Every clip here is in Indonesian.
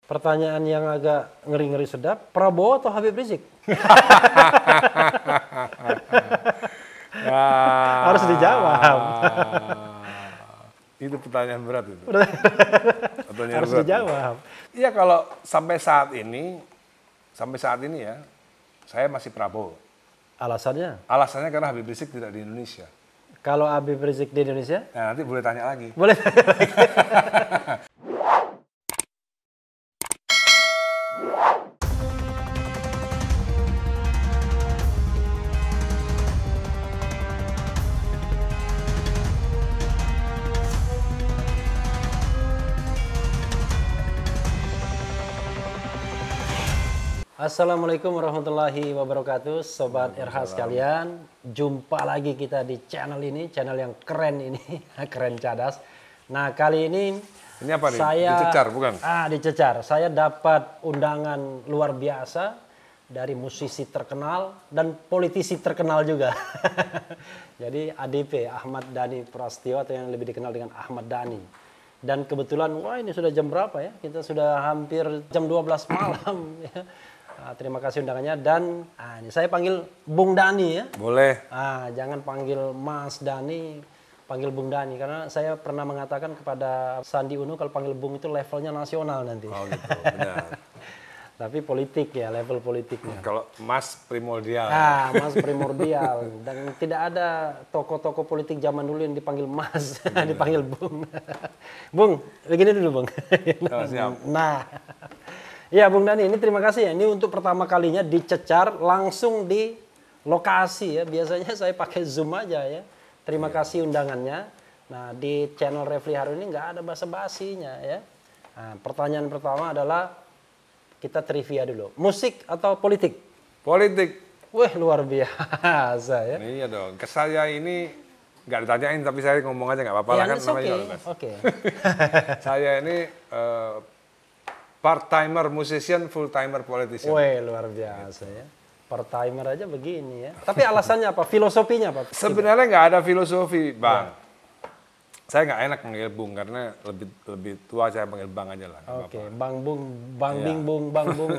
Pertanyaan yang agak ngeri-ngeri sedap, Prabowo atau Habib Rizik? Harus dijawab. Itu pertanyaan berat itu. Harus dijawab. Iya, kalau sampai saat ini ya, saya masih Prabowo. Alasannya? Alasannya karena Habib Rizik tidak di Indonesia. Kalau Habib Rizik di Indonesia? Nah, nanti boleh tanya lagi. Boleh. Assalamualaikum warahmatullahi wabarakatuh, Sobat RH sekalian. Jumpa lagi kita di channel ini, channel yang keren ini, keren cadas. Nah, kali ini apa nih? Saya dicecar, bukan? Dicecar. Saya dapat undangan luar biasa dari musisi terkenal dan politisi terkenal juga. Jadi ADP, Ahmad Dhani Prasetyo, atau yang lebih dikenal dengan Ahmad Dhani. Dan kebetulan, wah ini sudah jam berapa ya? Kita sudah hampir jam 12 malam ya. Terima kasih undangannya, dan ini saya panggil Bung Dhani ya. Boleh. Jangan panggil Mas Dhani, panggil Bung Dhani, karena saya pernah mengatakan kepada Sandi Uno kalau panggil Bung itu levelnya nasional nanti. Oh gitu, benar. Tapi politik ya, level politiknya. Kalau Mas primordial. Mas primordial. Dan tidak ada tokoh-tokoh politik zaman dulu yang dipanggil Mas, dipanggil Bung. Bung, begini dulu Bung. Oh, siap. Nah. Ya Bung Dhani, ini terima kasih ya. Ini untuk pertama kalinya dicecar langsung di lokasi ya. Biasanya saya pakai Zoom aja ya. Terima kasih undangannya. Nah, di channel Refli Harun ini nggak ada basa-basinya ya. Nah, pertanyaan pertama adalah kita trivia dulu. Musik atau politik? Politik. Wah, luar biasa ya. Iya dong. Ke saya ini nggak ditanyain, tapi saya ngomong aja nggak apa-apa lah kan namanya. Oke. Saya ini part-timer musician, full-timer politician. Wih, luar biasa ya. Part-timer aja begini ya. Tapi alasannya apa? Filosofinya apa? Sebenarnya nggak ada filosofi, Bang. Ya. Saya nggak enak panggil Bung, karena lebih tua saya panggil Bang aja lah. Oke, Bang Bung, Bang Bing Bung, Bang Bung.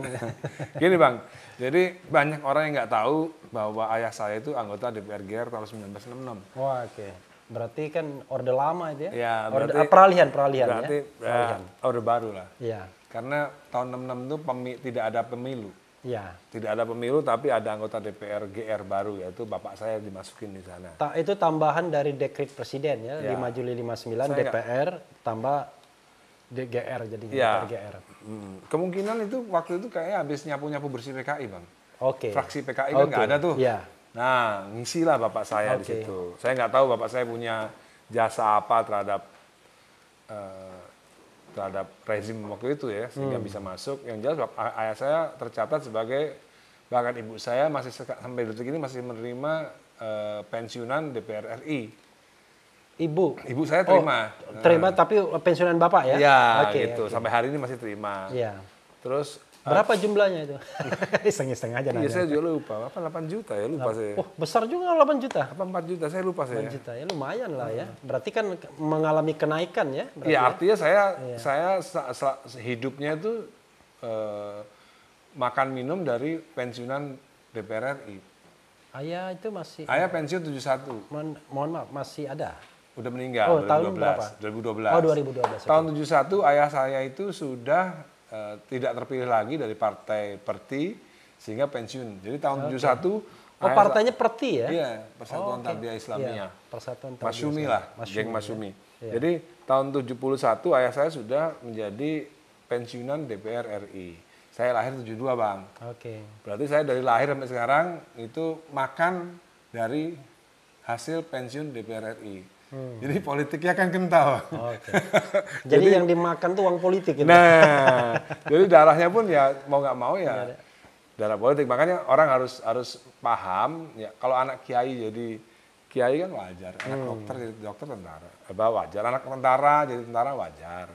Gini Bang, jadi banyak orang yang nggak tahu bahwa ayah saya itu anggota DPR GR tahun 1966. Wah, oke. Berarti kan orde lama itu ya? Ya, peralihan berarti ya. Orde baru lah. Iya. Karena tahun 66 itu tidak ada pemilu. Iya. Tidak ada pemilu, tapi ada anggota DPR GR baru, yaitu bapak saya dimasukin di sana. Itu tambahan dari dekret presiden ya, 5 Juli 59 DPR tambah GR jadi DPR GR. Kemungkinan itu waktu itu kayaknya habis nyapu-nyapu bersih PKI, Bang. Oke. Fraksi PKI kan nggak ada tuh. Iya. Nah, ngisilah bapak saya di situ. Saya nggak tahu bapak saya punya jasa apa terhadap rezim waktu itu ya, sehingga bisa masuk. Yang jelas ayah saya tercatat sebagai, bahkan ibu saya masih sampai detik ini masih menerima pensiunan DPR RI. Ibu saya terima. Terima tapi pensiunan bapak ya? Iya, gitu. Sampai hari ini masih terima. Iya. Terus berapa jumlahnya itu? Iseng-iseng aja nanya. Iya, saya juga lupa. 8 juta ya, lupa saya. Oh, besar juga 8 juta. 4 juta, saya lupa saya. 8 juta ya, lumayan lah ya. Berarti kan mengalami kenaikan ya? Iya, artinya saya hidupnya itu makan minum dari pensiunan DPR RI. Ayah itu masih... Ayah pensiun 71. Mohon maaf, masih ada? Udah meninggal, 2012. Tahun berapa? 2012. Oh, 2012. Tahun 71 ayah saya itu sudah tidak terpilih lagi dari partai Perti, sehingga pensiun. Jadi tahun 71... partainya Perti ya? Iya, Persatuan Tarbiyah Islamiyah. Iya, Persatuan Tarbiyah Masyumi lah, geng Masyumi. Ya. Jadi tahun 71 ayah saya sudah menjadi pensiunan DPR RI. Saya lahir 72, Bang. Oke. Berarti saya dari lahir sampai sekarang itu makan dari hasil pensiun DPR RI. Jadi politiknya kan kental. Oke. Jadi yang dimakan tuh uang politik gitu. Nah, jadi darahnya pun ya mau nggak mau ya darah politik. Makanya orang harus paham ya, kalau anak kiai jadi kiai kan wajar, anak dokter jadi dokter tentara. Wajar, anak tentara jadi tentara wajar.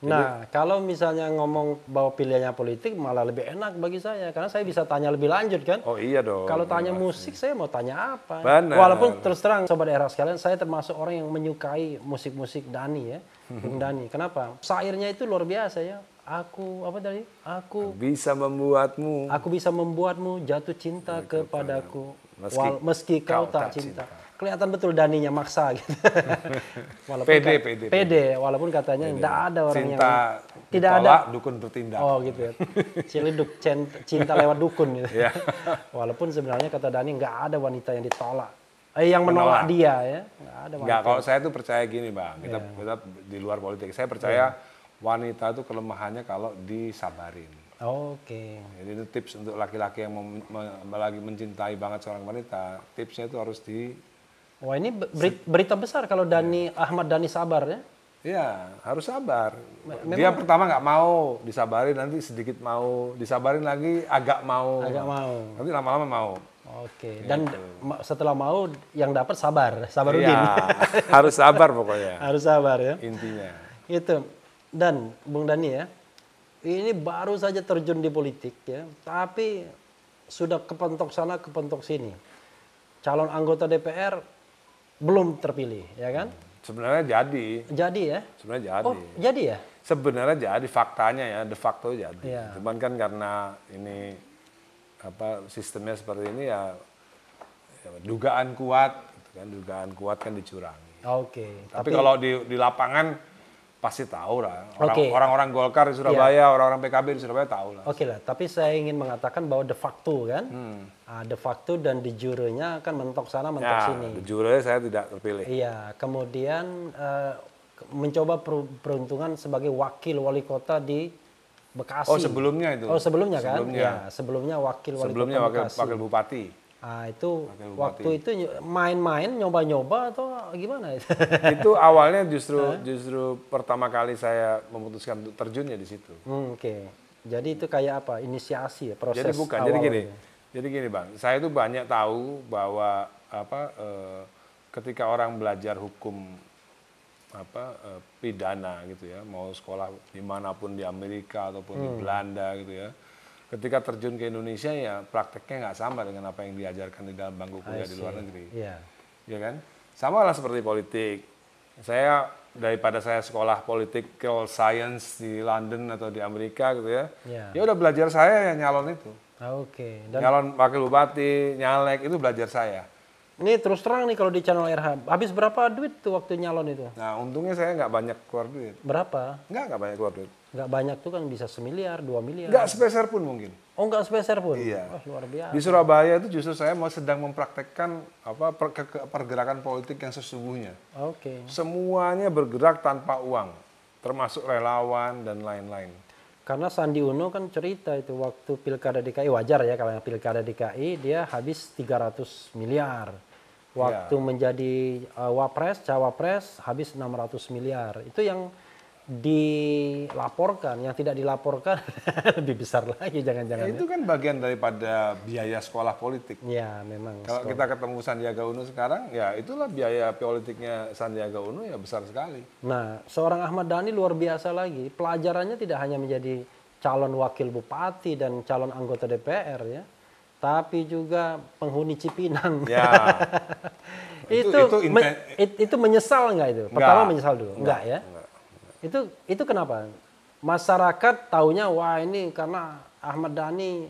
Nah, kalau misalnya ngomong bahwa pilihannya politik malah lebih enak bagi saya, karena saya bisa tanya lebih lanjut kan. Oh iya dong. Kalau tanya musik, saya mau tanya apa? Benar. Walaupun terus terang Sobat RH sekalian, saya termasuk orang yang menyukai musik-musik Dhani ya, Bung Dhani. Kenapa? Syairnya itu luar biasa ya. Aku apa tadi? Aku Bisa membuatmu bisa membuatmu jatuh cinta kepadaku meski meski kau tak cinta. Kelihatan betul Daninya maksa gitu. Walaupun pede, walaupun katanya tidak ada orang cinta yang tidak ada dukun bertindak. Oh gitu ya. Ciliduk cinta lewat dukun gitu. Ya. Walaupun sebenarnya kata Dani nggak ada wanita yang ditolak. Yang menolak dia ya. Nggak ada wanita. Enggak, kalau saya tuh percaya gini, Bang. Kita di luar politik. Saya percaya wanita itu kelemahannya kalau disabarin. Oke. Jadi itu tips untuk laki-laki yang lagi mencintai banget seorang wanita. Tipsnya itu harus Wah ini berita besar kalau Ahmad Dhani sabar ya. Iya, harus sabar. Dia pertama nggak mau disabarin, nanti sedikit mau, disabarin lagi agak mau. Nanti lama-lama mau. Oke. Dan setelah mau yang dapat sabar Iya, harus sabar pokoknya. Harus sabar ya. Intinya. Itu. Dan Bung Dhani ya, ini baru saja terjun di politik ya, tapi sudah kepentok sana kepentok sini. Calon anggota DPR belum terpilih, ya kan? Sebenarnya jadi. Jadi ya? Sebenarnya jadi. Oh, jadi ya? Sebenarnya jadi, faktanya ya, de facto jadi. Ya. Cuman kan karena ini sistemnya seperti ini ya dugaan kuat, gitu kan, dugaan kuat kan dicurangi. Oke. Tapi kalau di lapangan pasti tahu lah. Orang-orang Golkar di Ya. Surabaya, orang-orang PKB di Surabaya tahu lah. Oke lah, tapi saya ingin mengatakan bahwa de facto kan, de facto dan de jure-nya kan mentok sana mentok sini. De jure saya tidak terpilih. Iya, kemudian mencoba peruntungan sebagai wakil wali kota di Bekasi. Oh sebelumnya itu. Oh sebelumnya kan? Sebelumnya wakil wali kota Bekasi. Wakil bupati. Itu waktu itu main-main, nyoba-nyoba atau gimana? Itu awalnya justru pertama kali saya memutuskan untuk terjunnya di situ. Oke. Jadi itu kayak apa? Inisiasi ya, proses Jadi bukan. Jadi gini Bang, saya itu banyak tahu bahwa ketika orang belajar hukum pidana gitu ya, mau sekolah dimanapun di Amerika ataupun di Belanda gitu ya. Ketika terjun ke Indonesia ya prakteknya nggak sama dengan apa yang diajarkan di dalam bangku kuliah di luar negeri. Iya. Ya kan? Sama lah seperti politik. Daripada saya sekolah political science di London atau di Amerika gitu ya. Ya udah belajar saya ya nyalon itu. Oke. Nyalon wakil bupati, nyalek itu belajar saya. Ini terus terang nih kalau di channel RH, habis berapa duit tuh waktu nyalon itu? Nah untungnya saya nggak banyak keluar duit. Berapa? Nggak banyak keluar duit. Nggak banyak tuh kan bisa 1 miliar, 2 miliar. Nggak sepeser pun mungkin. Oh nggak sepeser pun? Iya. Oh, luar biasa. Di Surabaya itu justru saya sedang mempraktekkan pergerakan politik yang sesungguhnya. Oke. Semuanya bergerak tanpa uang, termasuk relawan dan lain-lain. Karena Sandi Uno kan cerita itu waktu pilkada DKI, wajar ya kalau yang pilkada DKI dia habis 300 miliar. Waktu menjadi cawapres habis 600 miliar. Itu yang dilaporkan, yang tidak dilaporkan lebih besar lagi jangan-jangan. Itu kan bagian daripada biaya sekolah politik. Ya memang. Kalau kita ketemu Sandiaga Uno sekarang, ya itulah biaya politiknya Sandiaga Uno ya besar sekali. Nah, seorang Ahmad Dhani luar biasa lagi. Pelajarannya tidak hanya menjadi calon wakil bupati dan calon anggota DPR ya, tapi juga penghuni Cipinang. Ya. itu menyesal nggak itu? Pertama menyesal dulu, enggak ya? Itu kenapa? Masyarakat taunya wah ini karena Ahmad Dhani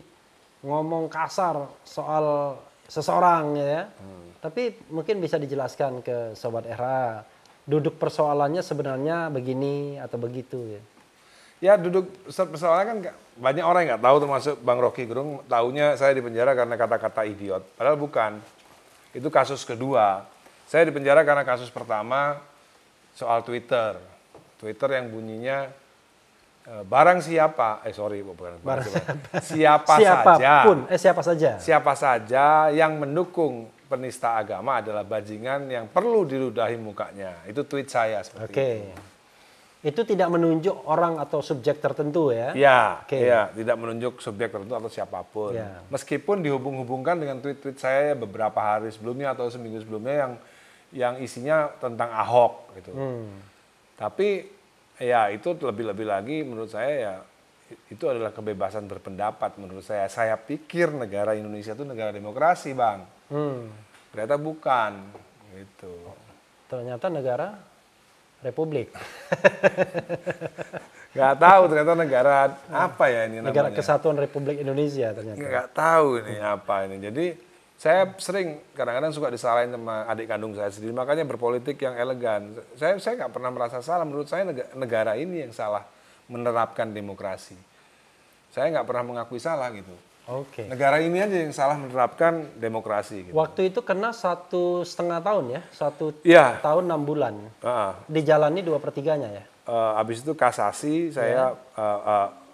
ngomong kasar soal seseorang ya. Tapi mungkin bisa dijelaskan ke Sobat Era, duduk persoalannya sebenarnya begini atau begitu ya. Ya duduk persoalannya kan banyak orang yang nggak tahu, termasuk Bang Rocky Gerung, taunya saya dipenjara karena kata-kata idiot. Padahal bukan. Itu kasus kedua. Saya dipenjara karena kasus pertama soal Twitter. Twitter yang bunyinya barang siapa, siapa saja yang mendukung penista agama adalah bajingan yang perlu diludahi mukanya. Itu tweet saya seperti itu. Itu tidak menunjuk orang atau subjek tertentu ya? Ya, tidak menunjuk subjek tertentu atau siapapun. Ya. Meskipun dihubung-hubungkan dengan tweet-tweet saya beberapa hari sebelumnya atau seminggu sebelumnya yang isinya tentang Ahok gitu. Tapi ya itu lebih-lebih lagi menurut saya ya itu adalah kebebasan berpendapat menurut saya. Saya pikir negara Indonesia itu negara demokrasi, Bang. Ternyata bukan gitu. Ternyata negara Republik. Nggak tahu ternyata negara apa ya ini Negara namanya. Kesatuan Republik Indonesia ternyata. Nggak tahu ini apa ini. Jadi saya sering kadang-kadang suka disalahin sama adik kandung saya sendiri. Makanya berpolitik yang elegan. Saya nggak pernah merasa salah. Menurut saya negara ini yang salah menerapkan demokrasi. Saya nggak pernah mengakui salah gitu. Oke. Negara ini aja yang salah menerapkan demokrasi. Gitu. Waktu itu kena 1,5 tahun ya, 1 Iya. tahun 6 bulan. Dijalani 2/3-nya ya. Habis itu kasasi saya,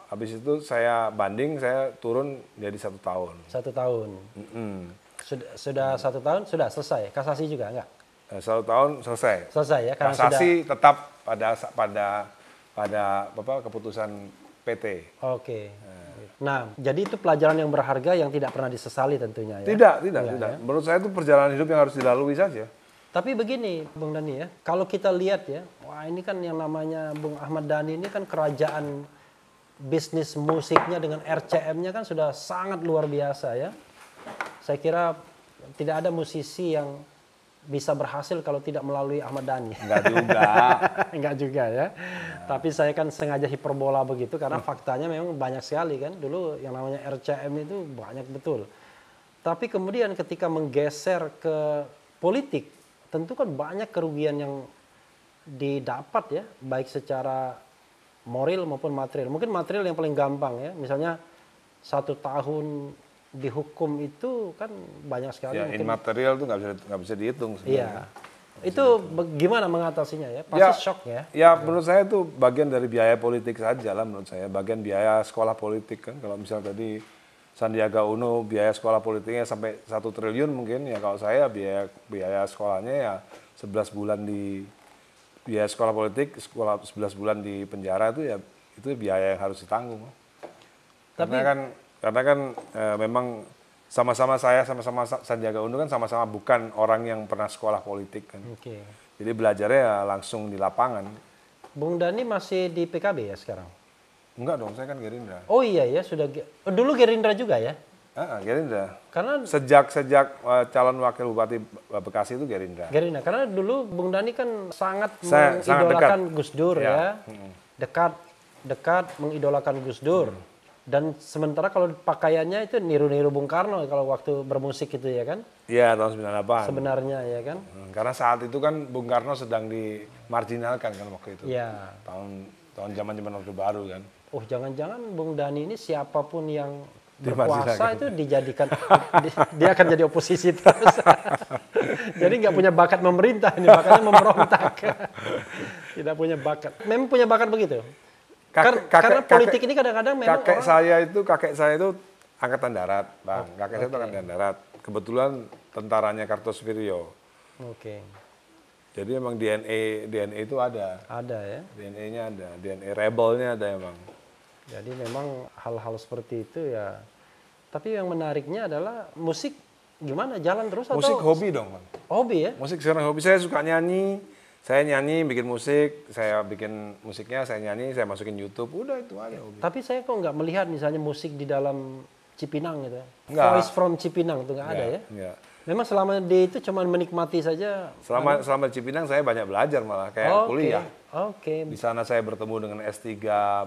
habis itu saya banding, saya turun jadi 1 tahun. 1 tahun. Sudah 1 tahun sudah selesai. Kasasi juga enggak? 1 tahun selesai. Selesai ya karena Kasasi tetap pada keputusan PT. Oke. Nah, jadi itu pelajaran yang berharga yang tidak pernah disesali tentunya ya. Tidak. Ya. Menurut saya itu perjalanan hidup yang harus dilalui saja. Tapi begini, Bung Dhani ya, kalau kita lihat ya, wah ini kan yang namanya Bung Ahmad Dhani ini kan kerajaan bisnis musiknya dengan RCM-nya kan sudah sangat luar biasa ya. Saya kira tidak ada musisi yang bisa berhasil kalau tidak melalui Ahmad Dhani. Enggak juga. Enggak juga ya. Tapi saya kan sengaja hiperbola begitu karena faktanya memang banyak sekali kan. Dulu yang namanya RCM itu banyak betul. Tapi kemudian ketika menggeser ke politik, tentu kan banyak kerugian yang didapat ya, baik secara moral maupun material. Mungkin material yang paling gampang ya, misalnya 1 tahun dihukum itu kan banyak sekali. Ya, mungkin immaterial itu nggak bisa dihitung sebenarnya. iya. Itu gimana mengatasinya ya? Pasti shock ya. Ya, menurut saya itu bagian dari biaya politik saja lah menurut saya. Bagian biaya sekolah politik kan. Kalau misalnya tadi Sandiaga Uno biaya sekolah politiknya sampai 1 triliun mungkin. Ya kalau saya biaya sekolahnya ya 11 bulan di biaya sekolah politik, 11 bulan di penjara itu biaya yang harus ditanggung. Karena kan memang sama-sama Sandiaga Uno kan sama-sama bukan orang yang pernah sekolah politik kan. Oke. Jadi belajarnya ya langsung di lapangan. Bung Dhani masih di PKB ya sekarang? Enggak dong, saya kan Gerindra. Oh iya ya, sudah dulu Gerindra juga ya? Gerindra. Karena Sejak calon wakil bupati Bekasi itu Gerindra. Gerindra, karena dulu Bung Dhani kan sangat Sangat mengidolakan dekat. Gus Dur ya. Dekat mengidolakan Gus Dur. Dan sementara kalau pakaiannya itu niru-niru Bung Karno kalau waktu bermusik itu ya kan? Iya, tahun 98. Sebenarnya ya kan? Karena saat itu kan Bung Karno sedang dimarginalkan kan waktu itu. Iya. Tahun zaman Orde Baru kan. Oh, jangan-jangan Bung Dhani ini siapapun yang Dimarginalkan. berkuasa itu dijadikan dia akan jadi oposisi terus. Jadi nggak punya bakat memerintah ini, makanya memberontak. Tidak punya bakat. Memang punya bakat begitu. Karena politik ini kadang-kadang memang kakek saya itu angkatan darat, Bang. Kakek saya itu angkatan darat. Kebetulan tentaranya Kartosuwiryo. Oke. Jadi emang DNA itu ada. Ada ya. DNA-nya ada, DNA rebelnya ada emang. Jadi memang hal-hal seperti itu ya. Tapi yang menariknya adalah musik gimana? Jalan terus atau? Musik hobi dong, Bang. Hobi ya? Musik sekarang hobi. Saya suka nyanyi. Saya nyanyi, bikin musik, saya bikin musiknya, saya nyanyi, saya masukin YouTube, udah itu aja hobi. Tapi saya kok nggak melihat misalnya musik di dalam Cipinang gitu. Nggak. Voice from Cipinang itu nggak ada ya? Enggak. Memang selama di itu cuma menikmati saja. Selama di Cipinang saya banyak belajar malah, kayak kuliah. Oke. Di sana saya bertemu dengan S3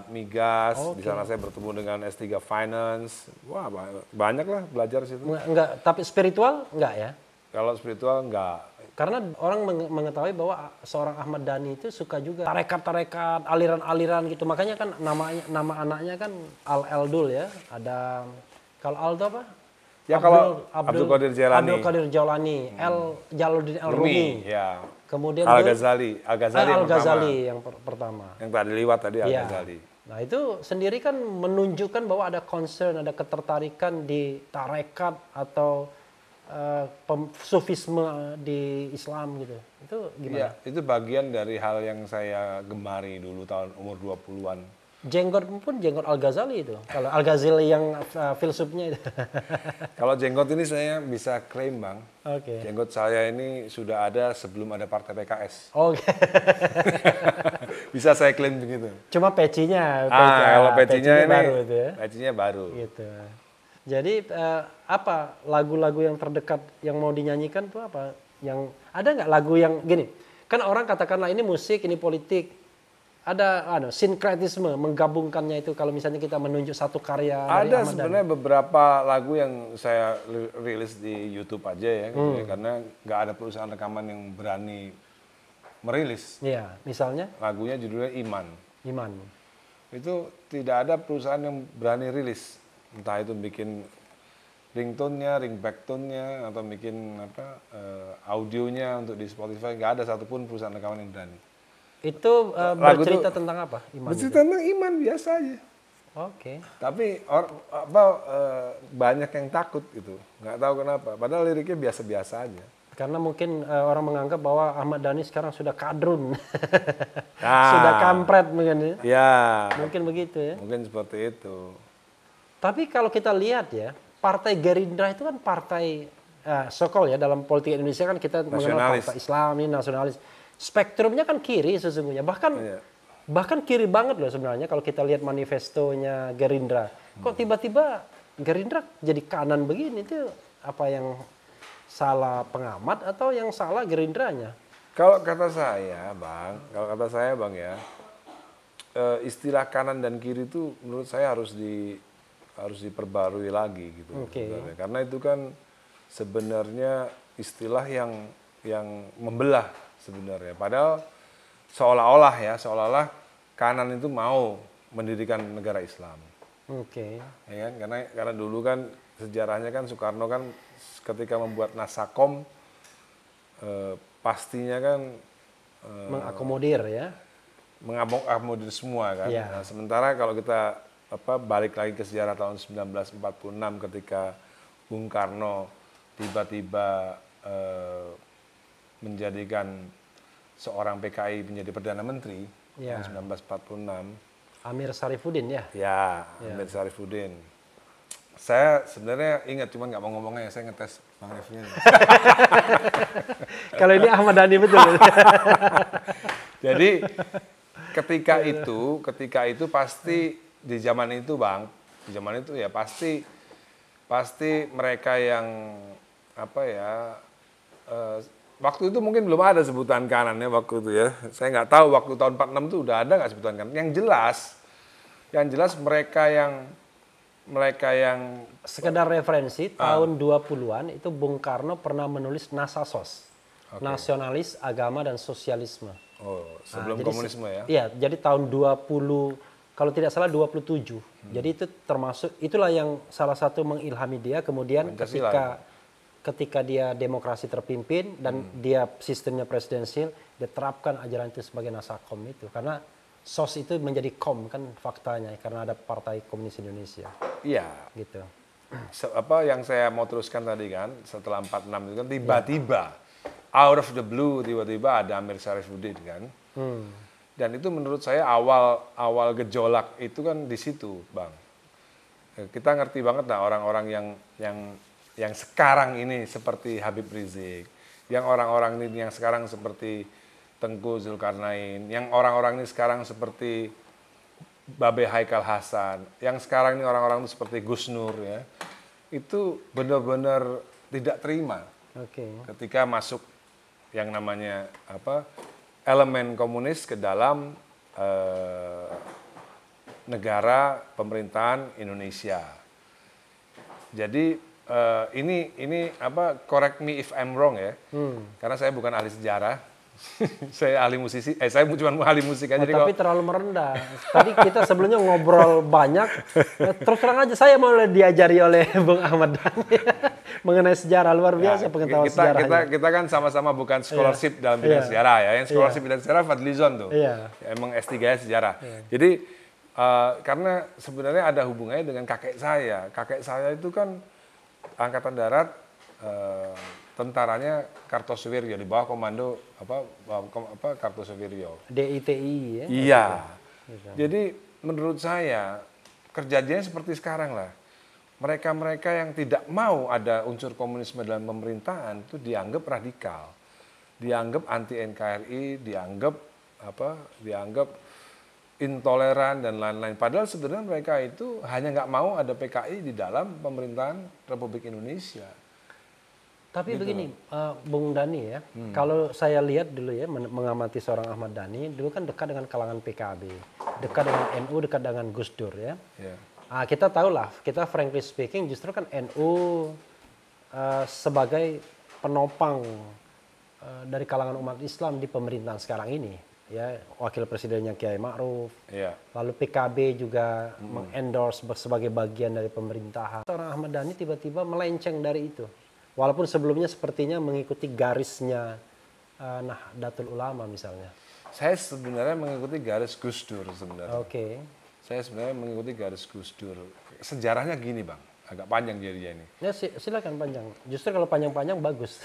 Migas, di sana saya bertemu dengan S3 Finance. Wah, banyak lah belajar situ. Enggak, tapi spiritual enggak ya? Kalau spiritual enggak. Karena orang mengetahui bahwa seorang Ahmad Dhani itu suka juga tarekat-tarekat, aliran-aliran gitu. Makanya kan nama anaknya kan Al-Eldul ya. Ada kalau Al itu apa? Ya kalau Abdul Qadir Jailani. Abdul Qadir Jailani, Jaluddin Al-Rumi. Ya. Kemudian Al-Ghazali. Al-Ghazali yang pertama. Yang tadi lewat tadi Al-Ghazali. Nah itu sendiri kan menunjukkan bahwa ada concern, ada ketertarikan di tarekat atau sufisme di Islam gitu. Itu gimana? Iya, itu bagian dari hal yang saya gemari dulu tahun umur 20-an. Jenggot pun jenggot Al-Ghazali itu. Kalau Al-Ghazali yang filsufnya itu. Kalau jenggot ini saya bisa klaim, Bang. Oke. Jenggot saya ini sudah ada sebelum ada partai PKS. Oke. Bisa saya klaim begitu. Cuma pecinya. Kalau pecinya ini baru itu ya. pecinya baru. Gitu. Jadi apa lagu-lagu yang terdekat yang mau dinyanyikan tuh apa? Yang ada nggak lagu yang gini? Kan orang katakanlah ini musik, ini politik. sinkretisme menggabungkannya itu kalau misalnya kita menunjuk satu karya dari Ada Ahmad Dhani? sebenarnya beberapa lagu yang saya rilis di YouTube aja ya, gitu ya, karena nggak ada perusahaan rekaman yang berani merilis. Iya, misalnya Lagunya judulnya Iman. Iman. Itu tidak ada perusahaan yang berani rilis. Entah itu bikin ringtone-nya, ringback tone-nya, atau bikin audionya untuk di Spotify. Nggak ada satupun perusahaan rekaman yang berani. Itu Lagu bercerita itu tentang apa? Iman bercerita tentang iman biasa aja. Oke. Tapi banyak yang takut gitu, nggak tahu kenapa. Padahal liriknya biasa-biasa aja. Karena mungkin orang menganggap bahwa Ahmad Dhani sekarang sudah kadrun, Nah, sudah kampret mungkin ya. ya, Mungkin begitu ya. mungkin seperti itu. Tapi kalau kita lihat ya, Partai Gerindra itu kan partai sokol ya dalam politik Indonesia kan kita mengenal Nasionalis. partai Islami, nasionalis. Spektrumnya kan kiri sesungguhnya. Bahkan kiri banget loh sebenarnya kalau kita lihat manifestonya Gerindra. Kok tiba-tiba Gerindra jadi kanan begini itu apa yang salah pengamat atau yang salah Gerindranya? Kalau kata saya, Bang ya, istilah kanan dan kiri itu menurut saya harus diperbarui lagi gitu. Oke. Sebenarnya. Karena itu kan sebenarnya istilah yang membelah sebenarnya. Padahal seolah-olah kanan itu mau mendirikan negara Islam. Oke. Ya kan? Karena dulu kan sejarahnya kan Soekarno kan ketika membuat Nasakom pastinya kan Mengakomodir ya. mengakomodir semua kan. Ya. Nah, sementara kalau kita balik lagi ke sejarah tahun 1946 ketika Bung Karno tiba-tiba menjadikan seorang PKI menjadi Perdana Menteri Ya. tahun 1946. Amir Sarifuddin ya. Ya, Amir Sarifuddin. Saya sebenarnya ingat, cuman nggak mau ngomongnya, saya ngetes Bang Refnya. Kalau ini Ahmad Dhani betul. Jadi ketika itu pasti di zaman itu Bang, di zaman itu ya pasti mereka yang waktu itu mungkin belum ada sebutan kanannya waktu itu ya. Saya nggak tahu waktu tahun 46 itu udah ada nggak sebutan kanan. Yang jelas mereka yang Sekedar referensi, tahun 20-an itu Bung Karno pernah menulis Nasasos. Nasionalis, Agama, dan Sosialisme. sebelum Jadi komunisme ya. Iya, jadi tahun 20, kalau tidak salah 27. Jadi itu termasuk, itulah yang salah satu mengilhami dia. Kemudian Pancasila. ketika dia demokrasi terpimpin dan dia sistemnya presidensial, dia terapkan ajaran itu sebagai Nasakom itu. Karena SOS itu menjadi kom kan faktanya, karena ada Partai Komunis Indonesia. Iya. Gitu. Yang saya mau teruskan tadi kan, setelah 46 itu kan tiba-tiba out of the blue tiba-tiba ada Amir Sarifuddin kan. Dan itu menurut saya awal gejolak itu kan di situ, Bang. Kita ngerti banget lah orang-orang yang sekarang ini seperti Habib Rizik, yang orang-orang ini yang sekarang seperti Tengku Zulkarnain, yang orang-orang ini sekarang seperti Babe Haikal Hasan, yang sekarang ini orang-orang itu seperti Gus Nur ya. Itu benar-benar tidak terima ketika masuk yang namanya elemen komunis ke dalam negara pemerintahan Indonesia. Jadi ini correct me if I'm wrong ya, karena saya bukan ahli sejarah. Saya ahli musisi, saya cuma ahli musik aja. Tapi terlalu merendah. Tadi kita sebelumnya ngobrol banyak. Terus terang aja saya mau diajari oleh Bung Ahmad Dhani mengenai sejarah, luar biasa pengetahuan sejarah. Kita kan sama-sama bukan scholarship dalam bidang sejarah ya. Yang scholarship bidang sejarah Fadlizon tuh. Emang S3-nya sejarah. Jadi karena sebenarnya ada hubungannya dengan kakek saya. Kakek saya itu kan Angkatan Darat, tentaranya Kartosuwiryo di bawah komando Kartosuwiryo. DITI ya. Iya. Jadi menurut saya kerjanya seperti sekarang lah. Mereka-mereka yang tidak mau ada unsur komunisme dalam pemerintahan itu dianggap radikal, dianggap anti NKRI, dianggap intoleran dan lain-lain. Padahal sebenarnya mereka itu hanya nggak mau ada PKI di dalam pemerintahan Republik Indonesia. Tapi begini, Bung Dhani ya, kalau saya lihat dulu ya, mengamati seorang Ahmad Dhani, dulu kan dekat dengan kalangan PKB, dekat dengan NU, dekat dengan Gus Dur ya. Yeah. Kita tahu lah, kita frankly speaking justru kan NU sebagai penopang dari kalangan umat Islam di pemerintahan sekarang ini. Ya, wakil presidennya Kiai Ma'ruf, lalu PKB juga mengendorse sebagai bagian dari pemerintahan. Seorang Ahmad Dhani tiba-tiba melenceng dari itu. Walaupun sebelumnya sepertinya mengikuti garisnya Nahdlatul Ulama misalnya. Saya sebenarnya mengikuti garis Gus Dur sebenarnya. Oke. Saya sebenarnya mengikuti garis Gus Dur. Sejarahnya gini Bang, agak panjang jadinya ini. Ya silakan panjang. Justru kalau panjang-panjang bagus.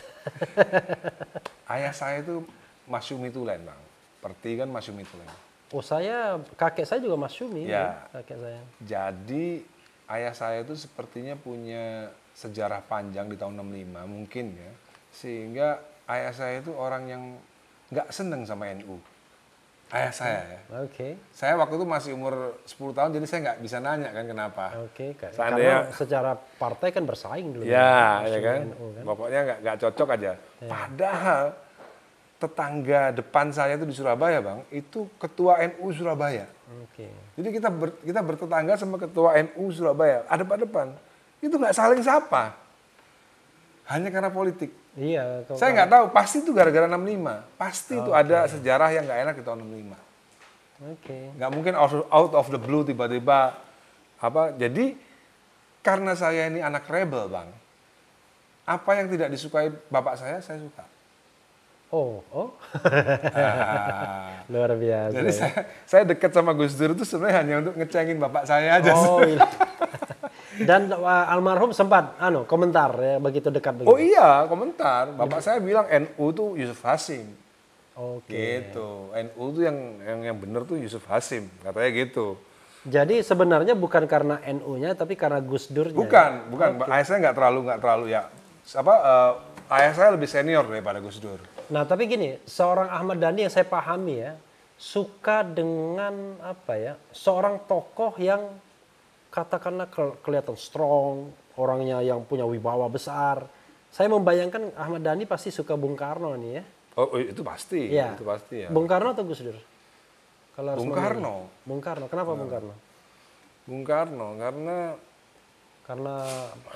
Ayah saya itu Masyumi Tulen Bang. Perti kan Masyumi Tulen. Oh kakek saya juga Masyumi. Ya. Kakek saya. Jadi ayah saya itu sepertinya punya sejarah panjang di tahun 65 mungkin ya. Sehingga ayah saya itu orang yang nggak seneng sama NU. Ayah saya ya. Oke. Saya waktu itu masih umur 10 tahun jadi saya nggak bisa nanya kan kenapa. Oke. Seandainya, karena secara partai kan bersaing dulu. Ya kan. NU, kan. Pokoknya nggak cocok aja. Ya. Padahal tetangga depan saya itu di Surabaya Bang, itu ketua NU Surabaya. Oke. Jadi kita bertetangga sama ketua NU Surabaya, depan. Itu nggak saling sapa. Hanya karena politik. Iya. Saya nggak tahu, pasti itu gara-gara 65. Pasti itu ada sejarah yang nggak enak di tahun 65. Oke. Nggak mungkin out of the blue tiba-tiba Jadi karena saya ini anak rebel Bang, apa yang tidak disukai bapak saya suka. Oh. Luar biasa. Jadi saya dekat sama Gus Dur itu sebenarnya hanya untuk ngecengin bapak saya aja. Oh iya. Dan almarhum sempat komentar ya begitu dekat begitu. Oh iya, komentar. Bapak saya bilang NU tuh Yusuf Hasim. Oke. Gitu. NU tuh yang benar tuh Yusuf Hasim, katanya gitu. Jadi sebenarnya bukan karena NU-nya tapi karena Gus Durnya. Bukan. Okay. Ayah saya nggak terlalu ya. Ayah saya lebih senior daripada Gus Dur. Nah, tapi gini, seorang Ahmad Dhani yang saya pahami ya, suka dengan seorang tokoh yang katakanlah kelihatan strong, orangnya yang punya wibawa besar. Saya membayangkan Ahmad Dhani pasti suka Bung Karno nih ya. Oh itu pasti, ya. Itu pasti ya. Bung Karno atau Gus Dur? Bung Karno. Bung Karno, kenapa Bung Karno? Bung Karno karena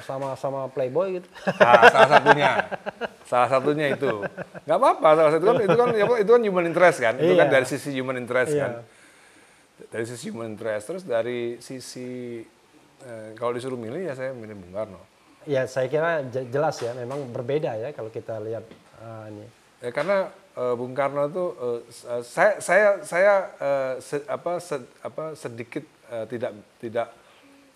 sama-sama playboy gitu. Salah satunya itu. Nggak apa-apa, itu kan human interest kan. Itu kan dari sisi human interest kan. Dari sisi human interest, terus dari sisi kalau disuruh milih ya saya milih Bung Karno. Ya saya kira jelas ya, memang berbeda ya kalau kita lihat ini. Ya, karena Bung Karno itu saya sedikit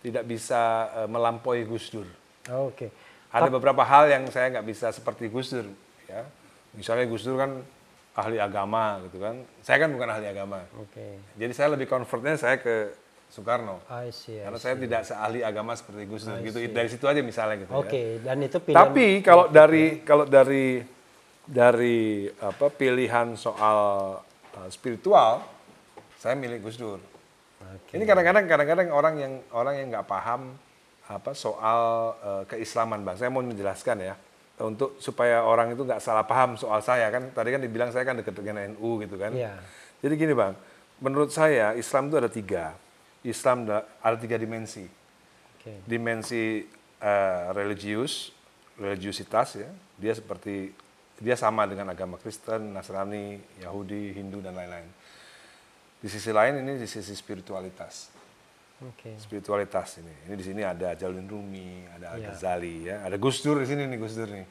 tidak bisa melampaui Gus Dur. Oke. Ada beberapa hal yang saya nggak bisa seperti Gus Dur. Ya, misalnya Gus Dur kan ahli agama gitu kan. Saya kan bukan ahli agama. Oke. Jadi saya lebih convertnya saya ke Soekarno. I see. Karena saya tidak seahli agama seperti Gus Dur gitu. Dari situ aja misalnya gitu. Oke. Dan itu pilihan. Tapi kalau dari pilihan soal spiritual, saya milih Gus Dur. Okay. Ini kadang-kadang orang yang nggak paham soal keislaman Bang. Saya mau menjelaskan ya. Untuk supaya orang itu nggak salah paham soal saya kan tadi kan dibilang saya kan dekat dengan NU gitu kan. Yeah. Jadi gini Bang, menurut saya Islam itu ada tiga. Islam ada tiga dimensi. Okay. Dimensi religiusitas ya. Dia sama dengan agama Kristen, Nasrani, Yahudi, Hindu dan lain-lain. Di sisi lain ini di sisi spiritualitas. Okay. Spiritualitas ini di sini ada Jalil Rumi, ada Al-Ghazali ya, ada Gus Dur di sini nih, Gus Dur nih.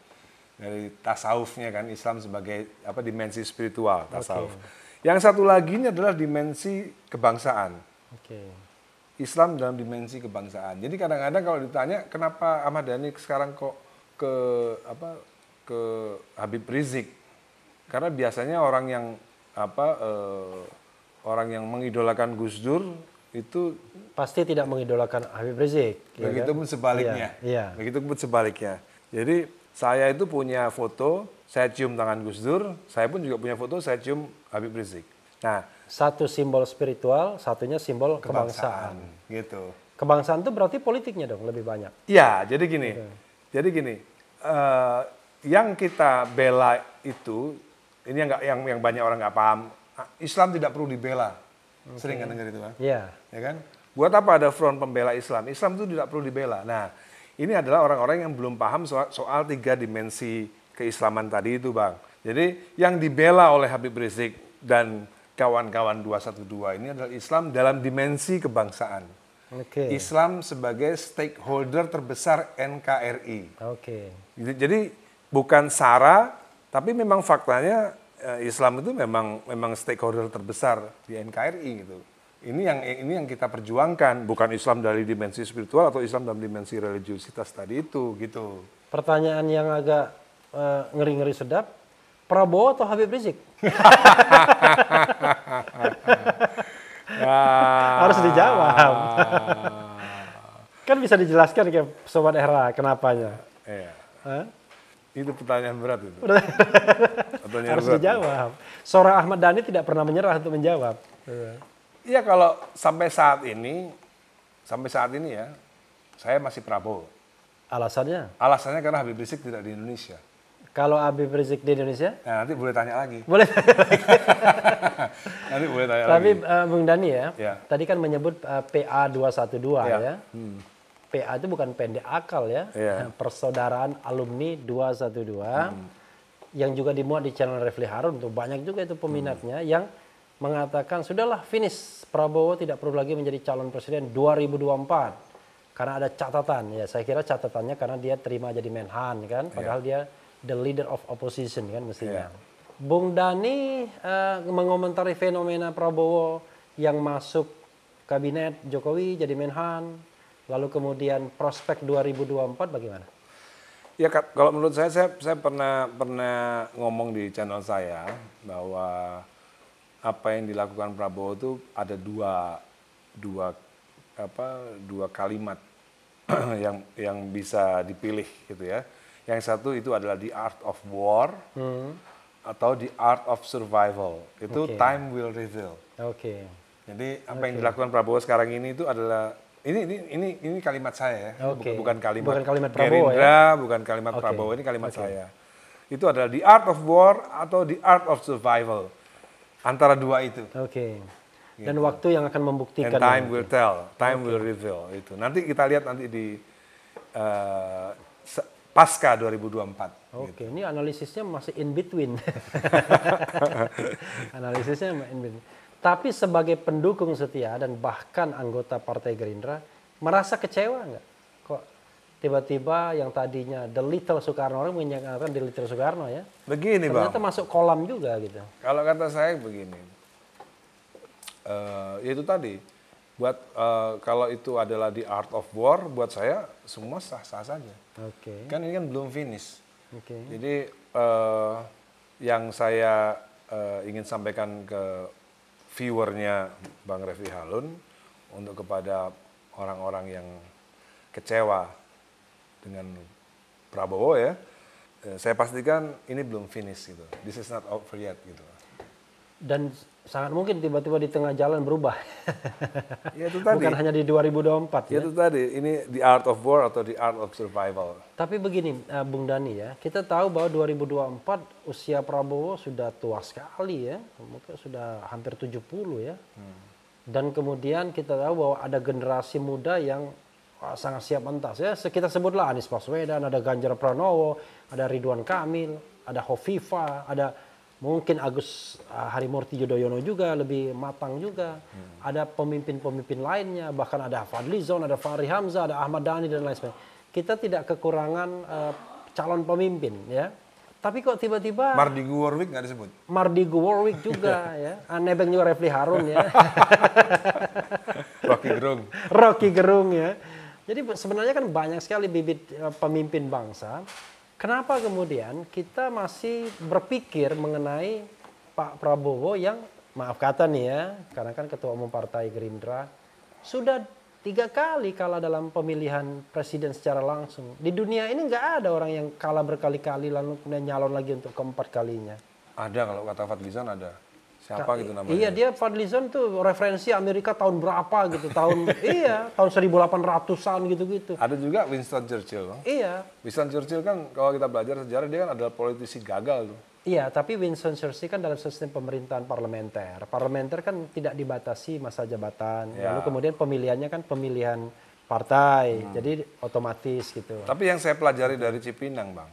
Dari tasawufnya kan Islam sebagai dimensi spiritual, tasawuf. Okay. Yang satu lagi ini adalah dimensi kebangsaan. Okay. Islam dalam dimensi kebangsaan. Jadi kadang-kadang kalau ditanya kenapa Ahmad Dhani sekarang kok ke Habib Rizik? Karena biasanya orang yang mengidolakan Gus Dur itu pasti tidak mengidolakan Habib Rizik. Begitupun sebaliknya. Iya. Begitupun sebaliknya. Jadi saya itu punya foto, saya cium tangan Gus Dur, saya pun juga punya foto, saya cium Habib Rizik. Nah, satu simbol spiritual, satunya simbol kebangsaan. Gitu. Kebangsaan itu berarti politiknya dong lebih banyak. Iya, jadi gini. Okay. Jadi gini, yang kita bela itu, ini yang banyak orang nggak paham, Islam tidak perlu dibela. Sering kan dengar itu kan? Iya. Ya kan? Buat apa ada front pembela Islam? Islam itu tidak perlu dibela. Nah, ini adalah orang-orang yang belum paham soal 3 dimensi keislaman tadi itu, Bang. Jadi yang dibela oleh Habib Rizik dan kawan-kawan 212 ini adalah Islam dalam dimensi kebangsaan. Islam sebagai stakeholder terbesar NKRI. Jadi bukan SARA, tapi memang faktanya Islam itu memang stakeholder terbesar di NKRI gitu. Ini yang kita perjuangkan, bukan Islam dari dimensi spiritual atau Islam dalam dimensi religiusitas tadi itu gitu. Pertanyaan yang agak ngeri-ngeri sedap, Prabowo atau Habib Rizik? Harus dijawab. Kan bisa dijelaskan ke Sobat Era kenapanya. Iya. Itu pertanyaan berat itu. Harus dijawab. Seorang Ahmad Dhani tidak pernah menyerah untuk menjawab. Iya, kalau sampai saat ini ya, saya masih Prabowo. Alasannya? Alasannya karena Habib Rizik tidak di Indonesia. Kalau Habib Rizik di Indonesia? Nah, nanti boleh tanya lagi. Boleh tanya lagi. Nanti boleh tanya Tapi lagi. Bung Dhani ya, tadi kan menyebut PA 212 ya. PA itu bukan pendek akal ya. Persaudaraan Alumni 212 yang juga dimuat di channel Refli Harun tuh banyak juga itu peminatnya yang mengatakan sudahlah finish, Prabowo tidak perlu lagi menjadi calon presiden 2024 karena ada catatan ya. Saya kira catatannya karena dia terima jadi Menhan kan, padahal dia the leader of opposition kan mestinya. Bung Dhani mengomentari fenomena Prabowo yang masuk kabinet Jokowi jadi Menhan, lalu kemudian prospek 2024 bagaimana? Ya, kalau menurut saya pernah ngomong di channel saya bahwa apa yang dilakukan Prabowo itu ada dua kalimat yang bisa dipilih gitu ya. Yang satu itu adalah the art of war atau the art of survival. Itu time will reveal. Jadi apa yang dilakukan Prabowo sekarang ini itu adalah ini kalimat saya ya. Bukan kalimat Prabowo Gerindra, bukan kalimat Prabowo, ini kalimat saya. Itu adalah the art of war atau the art of survival. Antara dua itu. Dan waktu yang akan membuktikan. And time will tell, time will reveal itu. Nanti kita lihat nanti di pasca 2024. Gitu. Ini analisisnya masih in between. Analisisnya in between. Tapi sebagai pendukung setia dan bahkan anggota Partai Gerindra, merasa kecewa nggak? Kok tiba-tiba yang tadinya The Little Soekarno, orang menyatakan The Little Soekarno ya. Begini Bang. Ternyata masuk kolam juga gitu. Kalau kata saya begini, ya itu tadi, buat kalau itu adalah the art of war, buat saya semua sah-sah saja. Kan ini kan belum finish. Jadi yang saya ingin sampaikan ke viewernya Bang Refli Harun untuk kepada orang-orang yang kecewa dengan Prabowo ya, saya pastikan ini belum finish gitu. This is not over yet gitu. Dan sangat mungkin tiba-tiba di tengah jalan berubah. Ya itu tadi. Bukan hanya di 2024 ya. Itu tadi, ini the art of war atau the art of survival. Tapi begini Bung Dhani ya, kita tahu bahwa 2024 usia Prabowo sudah tua sekali ya, mungkin sudah hampir 70 ya. Dan kemudian kita tahu bahwa ada generasi muda yang sangat siap mentas ya. Kita sebutlah Anies Baswedan, ada Ganjar Pranowo, ada Ridwan Kamil, ada Hovifah, ada mungkin Agus Harimurti Yudhoyono juga lebih matang juga. Ada pemimpin-pemimpin lainnya, bahkan ada Fadlizon, ada Fahri Hamzah, ada Ahmad Dhani dan lain sebagainya. Kita tidak kekurangan calon pemimpin ya. Tapi kok tiba-tiba Mardigu Warwick nggak disebut? Mardigu Warwick juga ya. Nebeng juga Refli Harun ya. Rocky Gerung ya. Jadi sebenarnya kan banyak sekali bibit pemimpin bangsa. Kenapa kemudian kita masih berpikir mengenai Pak Prabowo yang, maaf kata nih ya, karena kan Ketua Umum Partai Gerindra, sudah 3 kali kalah dalam pemilihan presiden secara langsung. Di dunia ini nggak ada orang yang kalah berkali-kali lalu kemudian nyalon lagi untuk keempat kalinya. Ada, kalau kata Fadlizon ada. Siapa gitu namanya? Iya, dia Fadlizon tuh referensi Amerika tahun berapa gitu, tahun 1800-an gitu-gitu. Ada juga Winston Churchill, Bang. Iya. Winston Churchill kan kalau kita belajar sejarah dia kan adalah politisi gagal tuh. Iya, tapi Winston Churchill kan dalam sistem pemerintahan parlementer. Parlementer kan tidak dibatasi masa jabatan. Ya. Lalu kemudian pemilihannya kan pemilihan partai, jadi otomatis gitu. Tapi yang saya pelajari dari Cipinang, Bang.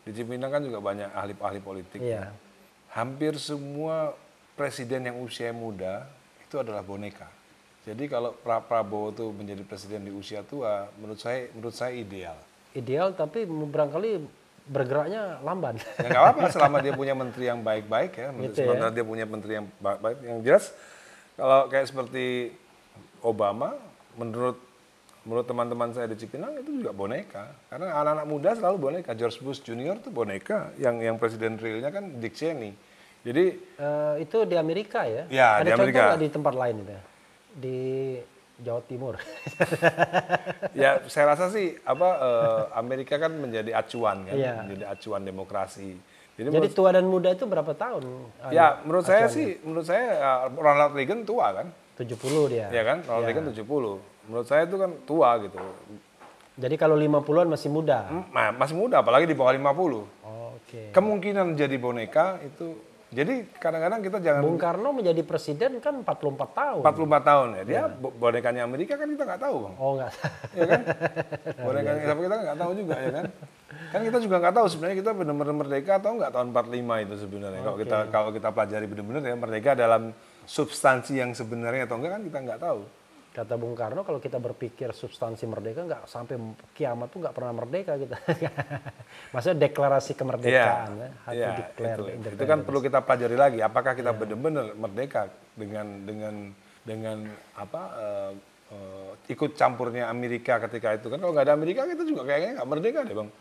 Di Cipinang kan juga banyak ahli-ahli politik. Iya. Hampir semua presiden yang usia muda itu adalah boneka. Jadi kalau Prabowo tuh menjadi presiden di usia tua, menurut saya ideal. Ideal, tapi barangkali bergeraknya lamban. Ya nggak apa-apa selama dia punya menteri yang baik-baik ya. Gitu Sementara dia punya menteri yang baik-baik. Yang jelas kalau kayak seperti Obama, menurut teman-teman saya di Cipinang itu juga boneka. Karena anak-anak muda selalu boneka. George Bush Junior tuh boneka. Yang presiden realnya kan Dick Cheney. Jadi itu di Amerika ya? Ya, ada di Amerika. contoh nggak di tempat lain itu? Di Jawa Timur. Ya, saya rasa sih Amerika kan menjadi acuan kan, Iya. menjadi acuan demokrasi. Jadi tua dan muda itu berapa tahun? Ya, menurut saya Ronald Reagan tua kan? 70 dia. Ya kan? Ronald Reagan 70. Menurut saya itu kan tua gitu. Jadi kalau 50-an masih muda. Masih muda, apalagi di bawah 50. Oke. Kemungkinan jadi boneka itu. Jadi kadang-kadang kita jangan. Bung Karno menjadi presiden kan 44 tahun. 44 tahun ya. Dia bonekanya Amerika kan kita nggak tahu, Bang. Oh enggak. Ya kan? Bonekanya tapi kita nggak tahu juga ya kan? Kan kita juga nggak tahu sebenarnya kita benar-benar merdeka atau nggak tahun 45 itu sebenarnya. Kalau kita pelajari benar-benar ya merdeka dalam substansi yang sebenarnya atau enggak kan kita nggak tahu. Kata Bung Karno kalau kita berpikir substansi merdeka nggak sampai kiamat tuh nggak pernah merdeka kita. Maksudnya deklarasi kemerdekaan ya, itu kan perlu kita pelajari lagi. Apakah kita benar-benar merdeka dengan ikut campurnya Amerika ketika itu kan? Kalau nggak ada Amerika kita juga kayaknya nggak merdeka deh, Bang.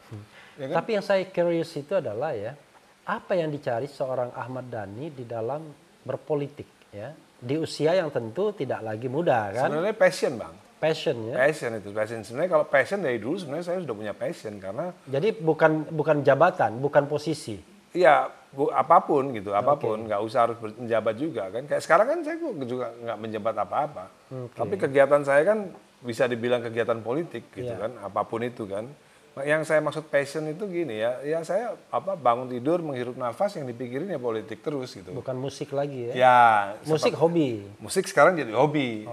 Ya kan? Tapi yang saya curious itu adalah ya apa yang dicari seorang Ahmad Dhani di dalam berpolitik ya. Di usia yang tentu tidak lagi muda kan? Sebenarnya passion, Bang. Passion ya. Passion. Sebenarnya kalau passion dari dulu sebenarnya saya sudah punya passion karena. Jadi bukan jabatan, bukan posisi. Iya, apapun gitu, apapun, nggak usah harus menjabat juga kan. Kayak sekarang kan saya juga nggak menjabat apa-apa. Tapi kegiatan saya kan bisa dibilang kegiatan politik gitu kan, apapun itu kan. Yang saya maksud passion itu gini ya saya bangun tidur menghirup nafas yang dipikirin ya politik terus gitu. Bukan musik lagi ya? Ya. Musik hobi. Musik sekarang jadi hobi.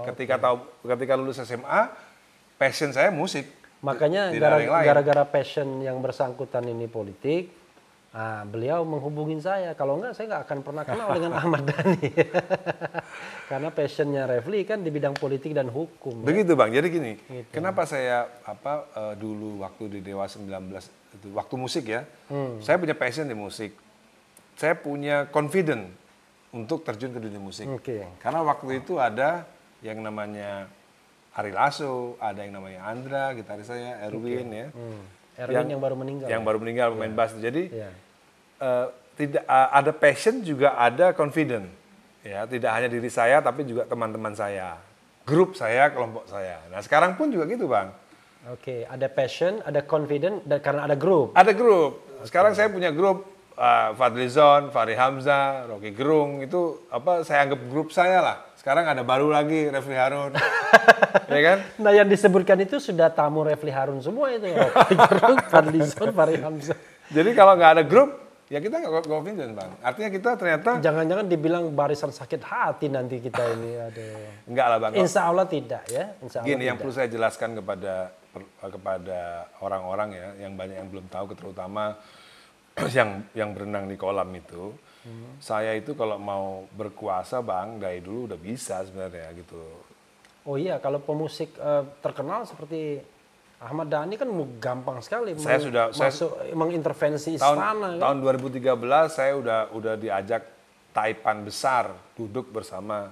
Ketika lulus SMA, passion saya musik. Makanya gara-gara passion yang bersangkutan ini politik, beliau menghubungin saya. Kalau enggak, saya nggak akan pernah kenal dengan Ahmad Dhani. Karena passionnya Refli kan di bidang politik dan hukum. Begitu Bang. Jadi gini, gitu. Kenapa saya dulu waktu di Dewa 19 itu waktu musik ya, saya punya passion di musik. Saya punya confident untuk terjun ke dunia musik. Karena waktu itu ada yang namanya Ari Lasso, ada yang namanya Andra, gitaris saya, Erwin ya. Erwin yang baru meninggal. Yang baru meninggal pemain bass. Jadi tidak ada passion juga ada confident. Ya, tidak hanya diri saya tapi juga teman-teman saya, grup saya, kelompok saya. Nah, sekarang pun juga gitu, Bang. Ada passion, ada confident dan karena ada grup. Ada grup. Sekarang saya punya grup Fadlizon, Fahri Hamzah, Rocky Gerung itu saya anggap grup saya lah. Sekarang ada baru lagi Refli Harun. Ya kan? Nah, yang disebutkan itu sudah tamu Refli Harun semua itu. Rocky Gerung, Fadlizon, Fahri Hamzah. Jadi kalau nggak ada grup ya kita nggak confident, Bang. Artinya kita ternyata. Jangan-jangan dibilang barisan sakit hati nanti kita ini. Enggak lah, Bang. Insya Allah tidak ya. Insya Allah Gini, tidak. yang perlu saya jelaskan kepada orang-orang ya, yang banyak yang belum tahu, terutama yang berenang di kolam itu. Saya itu kalau mau berkuasa, Bang, dari dulu udah bisa sebenarnya gitu. Oh iya, kalau pemusik terkenal seperti Ahmad Dhani kan gampang sekali mengintervensi istana. Tahun 2013 saya udah diajak taipan besar duduk bersama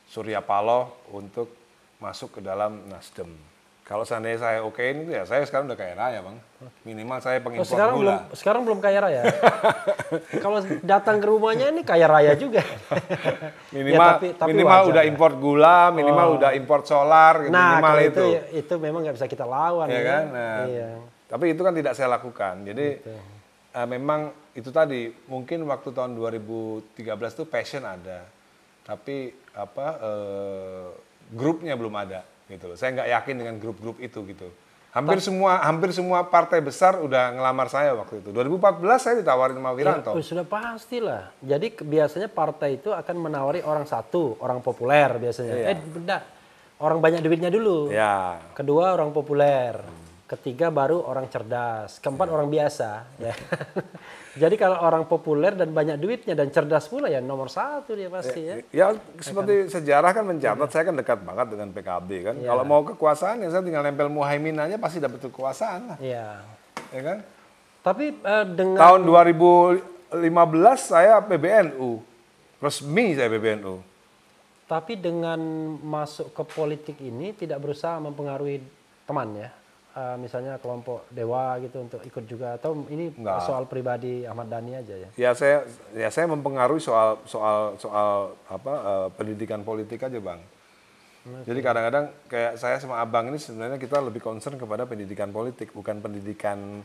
Surya Paloh untuk masuk ke dalam Nasdem. Kalau seandainya saya okein itu ya saya sekarang udah kaya raya, Bang. Minimal saya pengimpor gula. Sekarang belum kaya raya. Kalau datang ke rumahnya ini kaya raya juga. minimal udah import gula, minimal udah import solar, nah, minimal itu memang nggak bisa kita lawan ya kan. Iya. Tapi itu kan tidak saya lakukan. Jadi memang itu tadi mungkin waktu tahun 2013 tuh passion ada, tapi grupnya belum ada gitu loh. Saya nggak yakin dengan grup-grup itu gitu. Hampir semua partai besar udah ngelamar saya waktu itu. 2014 saya ditawarin sama Wiranto. Ya, sudah pastilah. Jadi biasanya partai itu akan menawari orang satu, orang populer biasanya. Beda. Orang banyak duitnya dulu. Ya. Kedua orang populer. Ketiga baru orang cerdas, keempat orang biasa. Ya. Jadi kalau orang populer dan banyak duitnya dan cerdas pula ya nomor satu dia pasti ya. Ya seperti sejarah kan mencatat, saya kan dekat banget dengan PKB kan. Ya. Kalau mau kekuasaan ya saya tinggal nempel Muhaimin aja pasti dapat kekuasaan lah. Iya. Ya kan? Tapi dengan Tahun 2015 saya PBNU, resmi saya PBNU. Tapi dengan masuk ke politik ini tidak berusaha mempengaruhi teman ya. Misalnya kelompok Dewa gitu untuk ikut juga atau ini soal pribadi Ahmad Dhani aja ya? Ya saya mempengaruhi soal pendidikan politik aja Bang. Okay. Jadi kadang-kadang kayak saya sama Abang ini sebenarnya kita lebih concern kepada pendidikan politik, bukan pendidikan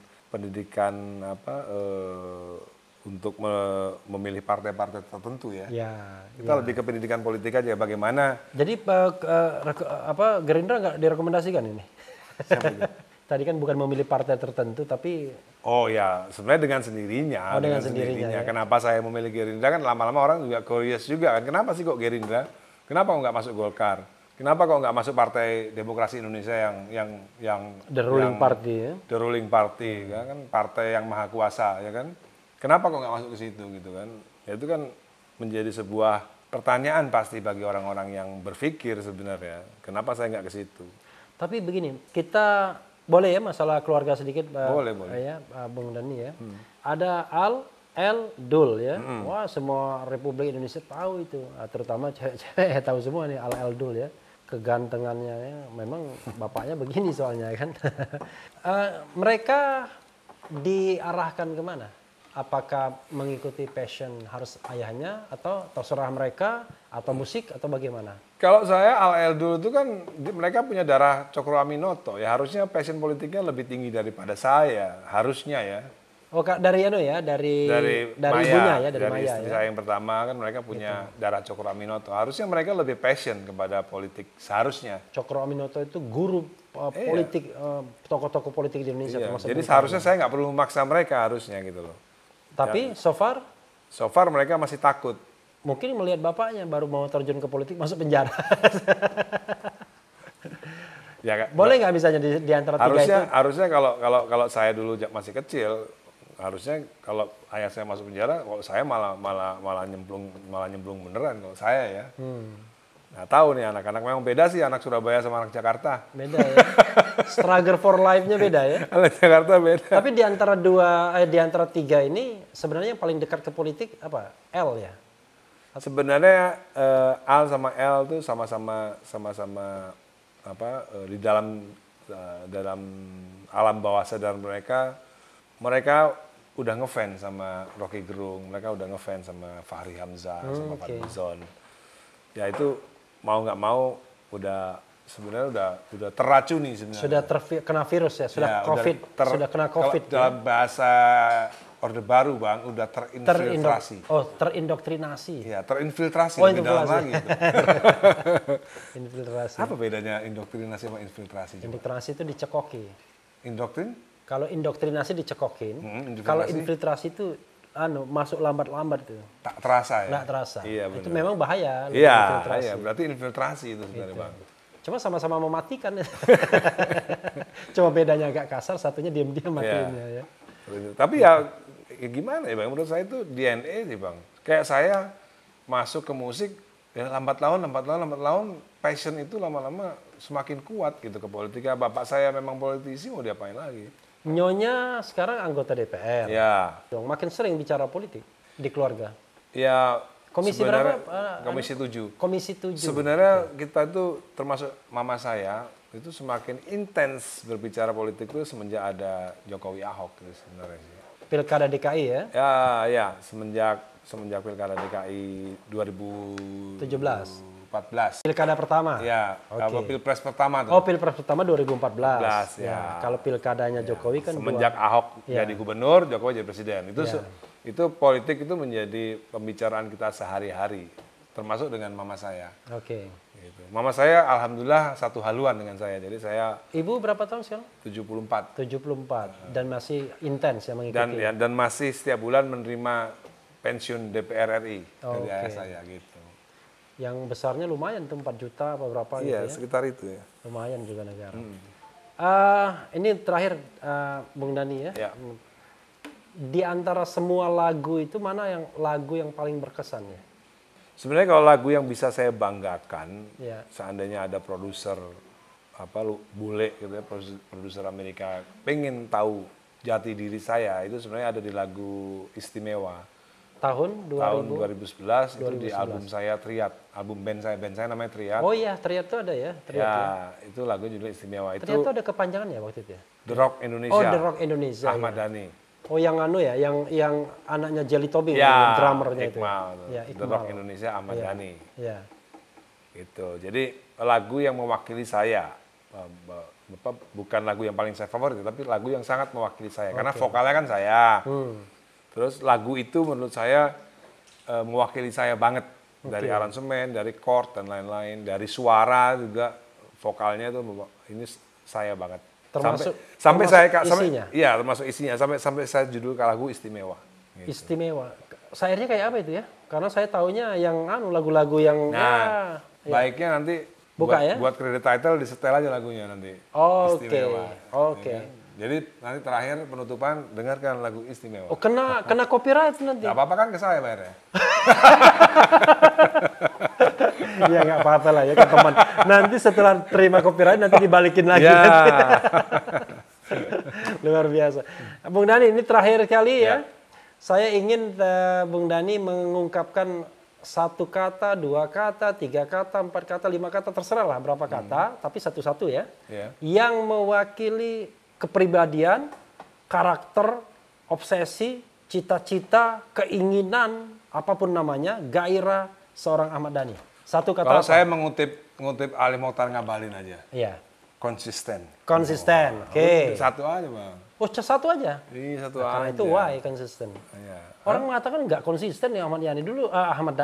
untuk memilih partai-partai tertentu ya. Kita lebih ke pendidikan politik aja bagaimana. Jadi Gerindra nggak direkomendasikan ini? Tadi kan bukan memilih partai tertentu tapi oh ya sebenarnya dengan sendirinya. Dengan sendirinya. Ya. Kenapa saya memilih Gerindra kan lama-lama orang juga curious juga kan. Kenapa sih kok Gerindra? Kenapa kok nggak masuk Golkar? Kenapa kok nggak masuk Partai Demokrasi Indonesia yang the ruling party ya? The ruling party kan partai yang maha kuasa ya kan? Kenapa kok nggak masuk ke situ gitu kan? Ya itu kan menjadi sebuah pertanyaan pasti bagi orang-orang yang berpikir sebenarnya. Kenapa saya nggak ke situ? Tapi begini, kita boleh ya masalah keluarga sedikit, boleh. Ya, Bung Dhani ya. Ada L, Dul ya. Wah semua Republik Indonesia tahu itu, terutama cewek-cewek tahu semua nih L, Dul ya. Kegantengannya ya, memang bapaknya begini soalnya kan. Mereka diarahkan kemana? Apakah mengikuti passion harus ayahnya atau terserah mereka atau musik atau bagaimana? Kalau saya Al Eldul itu kan mereka punya darah Cokro Aminoto ya harusnya passion politiknya lebih tinggi daripada saya harusnya ya. Oh dari ibunya ya dari Maya istri ya. Saya yang pertama kan mereka punya darah Cokro Aminoto harusnya mereka lebih passion kepada politik seharusnya. Cokro Aminoto itu guru politik tokoh-tokoh politik di Indonesia. Jadi seharusnya saya nggak perlu memaksa mereka harusnya gitu loh. Tapi so far mereka masih takut. Mungkin melihat bapaknya baru mau terjun ke politik masuk penjara. Ya, boleh nggak misalnya di antara tiga itu? Harusnya kalau saya dulu masih kecil, harusnya kalau ayah saya masuk penjara, kalau saya malah nyemplung beneran kalau saya ya. Nah tahu nih anak-anak memang beda sih anak Surabaya sama anak Jakarta. Beda ya. Struggle for life-nya beda ya. Anak Jakarta beda. Tapi di antara tiga ini sebenarnya yang paling dekat ke politik apa? L ya. Sebenarnya Al sama L tuh sama-sama di dalam alam bawah sadar mereka udah ngefans sama Rocky Gerung, mereka udah ngefans sama Fahri Hamzah, sama Fadlizon. Ya itu mau nggak mau sebenarnya udah terracuni sebenarnya. Sudah terkena virus ya, sudah COVID, sudah kena COVID. Dalam bahasa Orde Baru Bang, udah terinfiltrasi. Terindoktrinasi. Ya, terinfiltrasi lebih dalam lagi. Infiltrasi. Apa bedanya indoktrinasi sama infiltrasi? Indoktrinasi itu dicekoki. Indoktrin? Kalau indoktrinasi dicekokin, kalau infiltrasi itu masuk lambat-lambat itu. Tak terasa ya? Nggak terasa. Iya, benar. Itu memang bahaya. Iya, berarti infiltrasi itu sebenarnya Bang. Cuma sama-sama mematikan. Cuma bedanya agak kasar, satunya diam-diam matiinnya ya. Tapi ya gimana ya Bang, menurut saya itu DNA sih Bang. Kayak saya masuk ke musik, ya lambat laun, passion itu lama-lama semakin kuat gitu ke politik. Bapak saya memang politisi, mau diapain lagi? Nyonya sekarang anggota DPR. Ya. Makin sering bicara politik di keluarga. Ya. Komisi berapa? Komisi 7. Komisi 7. Sebenarnya kita itu termasuk mama saya itu semakin intens berbicara politik itu semenjak ada Jokowi Ahok itu sebenarnya sih. Pilkada DKI ya? Ya, semenjak Pilkada DKI 2014 2014. Pilkada pertama? Ya, apa Pilpres pertama tuh. Oh, Pilpres pertama 2014. Ya. Kalau pilkadanya Jokowi kan semenjak Ahok jadi gubernur, Jokowi jadi presiden. Itu politik itu menjadi pembicaraan kita sehari-hari, termasuk dengan mama saya. Oke. Gitu. Mama saya alhamdulillah satu haluan dengan saya. Jadi saya Ibu berapa tahun sekarang? 74. 74 dan masih intens ya mengikuti. Dan masih setiap bulan menerima pensiun DPR RI dari ayah saya gitu. Yang besarnya lumayan tuh 4 juta apa berapa gitu Iya, ya. sekitar itu ya. Lumayan juga negara. Ini terakhir Bung Dani ya. Ya. Di antara semua lagu itu mana yang lagu yang paling berkesan ya? Sebenarnya kalau lagu yang bisa saya banggakan, Ya. seandainya ada produser bule gitu ya, produser Amerika pengen tahu jati diri saya, itu sebenarnya ada di lagu Istimewa. Tahun 2011 itu di album saya Triad, album band saya namanya Triad. Oh iya, Triad itu ada ya? Triad, ya, itu lagu judulnya Istimewa. Triad itu ada kepanjangan ya waktu itu ya? The Rock Indonesia. Oh, The Rock Indonesia. Ahmad ya. Dhani. Oh, yang anu ya, yang anaknya Jelly Tobing, Ya, yang drummernya itu. Iqmal. Ya, The Iqmal. Rock Indonesia Ahmad Dhani. Ya. Gitu. Jadi lagu yang mewakili saya. Bukan lagu yang paling saya favorit, tapi lagu yang sangat mewakili saya. Karena vokalnya kan saya. Terus lagu itu menurut saya mewakili saya banget. Dari aransemen, dari chord dan lain-lain. Dari suara juga, vokalnya itu ini saya banget. Termasuk Isinya? Iya, termasuk isinya. Sampai saya judul lagu Istimewa. Gitu. Istimewa. Sairnya kayak apa itu ya? Karena saya taunya yang lagu-lagu yang baiknya nanti buat credit title disetel aja lagunya nanti. Istimewa. Oke. Ya kan? Jadi nanti terakhir penutupan dengarkan lagu Istimewa. Oh, kena copyright nanti. Gak apa-apa kan ke saya bayarnya. Iya, nggak apa-apa lah ya ke teman. Nanti setelah terima copyright nanti dibalikin lagi. Ya. Luar biasa. Bung Dani, ini terakhir kali ya. Saya ingin Bung Dani mengungkapkan 1 kata, 2 kata, 3 kata, 4 kata, 5 kata, terserah lah berapa kata, tapi satu-satu ya. Yang mewakili kepribadian, karakter, obsesi, cita-cita, keinginan, apapun namanya, gairah seorang Ahmad Dhani. 1 kata. Kalau saya mengutip Ali Mokhtar Ngabalin aja. Iya. Konsisten. Konsisten. Oke. Satu aja, Bang. Oh, satu aja. Iya, satu aja. Karena itu why konsisten. Iya. Orang mengatakan nggak konsisten ya Ahmad Dhani dulu. Ahmad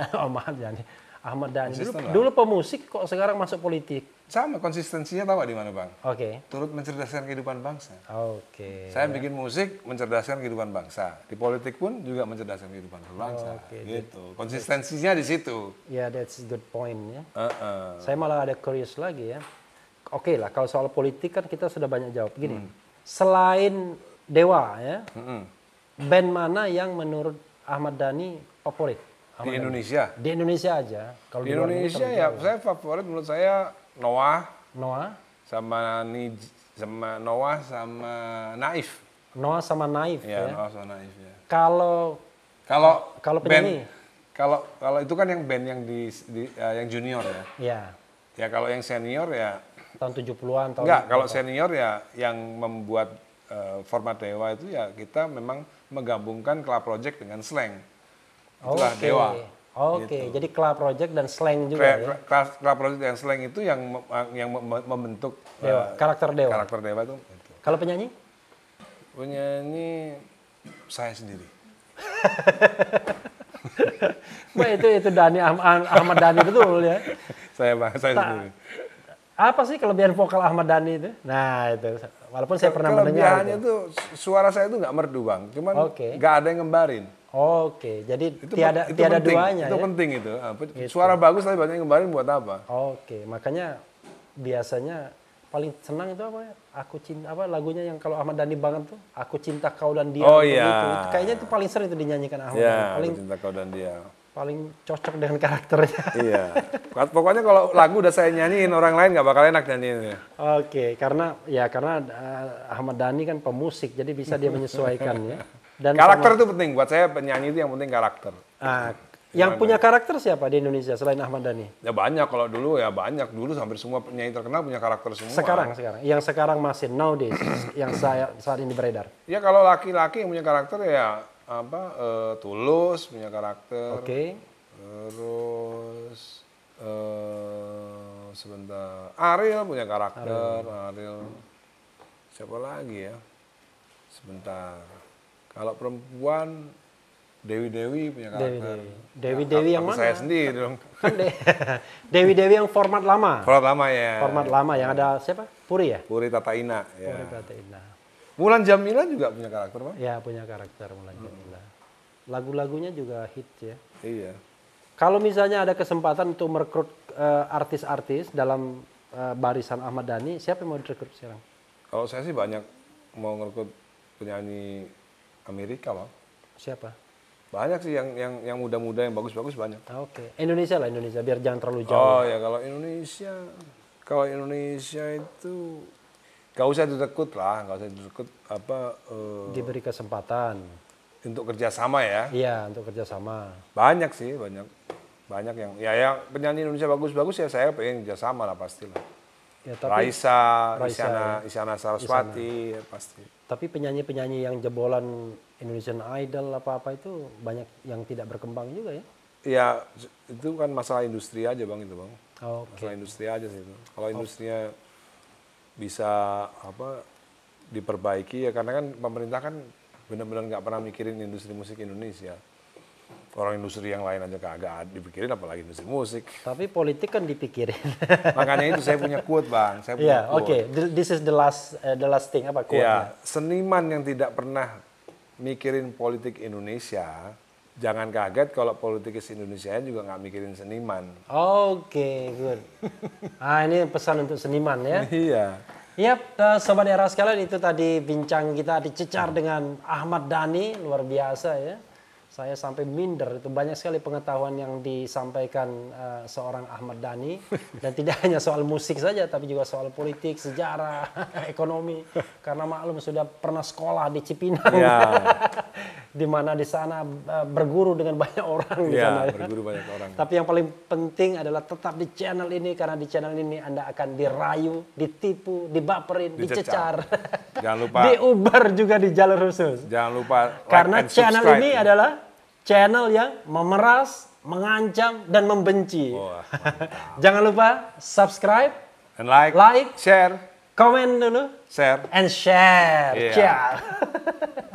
Dhani dulu pemusik kok sekarang masuk politik. Sama konsistensinya tahu di mana, Bang? Oke. Turut mencerdaskan kehidupan bangsa. Oke. Saya bikin musik mencerdaskan kehidupan bangsa. Di politik pun juga mencerdaskan kehidupan bangsa. Gitu. Konsistensinya di situ. Ya, that's a good point ya. Saya malah ada curious lagi ya. Oke lah, kalau soal politik kan kita sudah banyak jawab. Gini, selain Dewa ya, band mana yang menurut Ahmad Dhani favorit? Di Indonesia? Di Indonesia aja. Kalau di Indonesia ya, saya favorit menurut saya Noah sama Noah sama Naif. Noah sama Naif ya. Noah sama Naif ya. Kalau penyanyi? Kalau itu kan yang band yang yang junior ya. Iya. Ya kalau yang senior ya tahun 70-an tahun. Enggak, kalau senior ya yang membuat format Dewa itu ya kita memang menggabungkan Club Project dengan Slang. Itulah Dewa. Oke, gitu. Jadi Club Project dan Slang juga ya. Club Project dan Slang itu yang membentuk Dewa, karakter Dewa. Karakter Dewa itu. Kalau penyanyi? Penyanyi saya sendiri. Wah, itu Ahmad Dhani betul ya. Saya sendiri. Apa sih kelebihan vokal Ahmad Dhani itu? Nah itu, walaupun saya pernah mendengar. Kelebihannya itu suara saya itu nggak merdu, Bang. Cuman nggak ada yang ngembarin. Oke, jadi itu tiada penting, duanya itu ya? penting itu. Suara bagus tapi banyak yang ngembarin buat apa? Oke, makanya biasanya paling senang itu apa ya? Lagunya yang kalau Ahmad Dhani banget tuh, Aku Cinta Kau dan Dia. Oh iya. Itu kayaknya itu paling sering itu dinyanyikan Ahmad. Iya, Aku Cinta Kau dan Dia. Paling cocok dengan karakternya. Iya. Pokoknya kalau lagu udah saya nyanyiin, orang lain nggak bakal enak nyanyiinnya. Oke, karena Ahmad Dhani kan pemusik, jadi bisa dia menyesuaikan ya. Dan karakter itu penting buat saya, penyanyi itu yang penting karakter. Yang punya karakter siapa di Indonesia selain Ahmad Dhani? Ya banyak, kalau dulu ya banyak. Dulu hampir semua penyanyi terkenal punya karakter semua. Sekarang. Yang sekarang masih nowadays yang saat ini beredar. Ya kalau laki-laki yang punya karakter ya Tulus punya karakter. Oke. Terus Sebentar. Ariel punya karakter. Ariel. Siapa lagi ya? Sebentar. Kalau perempuan, Dewi punya karakter. Dewi yang mana? Saya sendiri dong. Kan Dewi yang format lama. Format lama ya. Format lama yang ada siapa? Puri ya? Puri Tataina. Ya. Puri Tataina. Mulan Jamila juga punya karakter, Bang? Ya, punya karakter Mulan Jamila. Lagu-lagunya juga hits ya. Iya. Kalau misalnya ada kesempatan untuk merekrut artis-artis dalam barisan Ahmad Dhani, siapa yang mau direkrut sekarang? Kalau saya sih banyak mau ngerekrut penyanyi Amerika, Bang. Siapa? Banyak sih yang muda-muda yang bagus-bagus banyak. Oke. Indonesia lah, Indonesia biar jangan terlalu jauh. Oh ya, kalau Indonesia itu nggak usah direkrut lah, nggak usah direkrut Diberi kesempatan. untuk kerjasama ya. Iya, untuk kerjasama. Banyak sih, banyak yang penyanyi Indonesia bagus-bagus ya saya pengen kerjasama lah pastilah. Ya, tapi Raisa, ya. Isyana Saraswati ya, pasti. Tapi penyanyi-penyanyi yang jebolan Indonesian Idol apa-apa itu banyak yang tidak berkembang juga ya? Ya itu kan masalah industri aja Bang itu Bang. Oke. Masalah industri aja sih itu. Kalau industrinya bisa diperbaiki ya karena kan pemerintah kan benar-benar nggak pernah mikirin industri musik Indonesia. Orang industri yang lain aja kagak dipikirin apalagi industri musik. Tapi politik kan dipikirin. Makanya itu saya punya quote Bang. Saya punya quote. Oke. This is the last thing apa quote-nya? Ya, seniman yang tidak pernah mikirin politik Indonesia, jangan kaget kalau politikus Indonesia juga nggak mikirin seniman. Oke, good. Ini pesan untuk seniman ya. Iya. Yap, Sobat Era sekalian itu tadi bincang kita dicecar dengan Ahmad Dhani, luar biasa ya. Saya sampai minder, itu banyak sekali pengetahuan yang disampaikan seorang Ahmad Dhani. Dan tidak hanya soal musik saja, tapi juga soal politik, sejarah, ekonomi. Karena maklum sudah pernah sekolah di Cipinang. Ya. Di mana di sana berguru dengan banyak orang di sana. Ya, berguru banyak orang. Tapi yang paling penting adalah tetap di channel ini, karena di channel ini Anda akan dirayu, ditipu, dibaperin, dicecar. Jangan lupa. Diubar juga di jalur khusus. Jangan lupa like karena and channel subscribe. ini adalah channel yang memeras, mengancam, dan membenci. Wah, Jangan lupa subscribe, and like, share, komen dulu, share. and share. Iya. Ciao.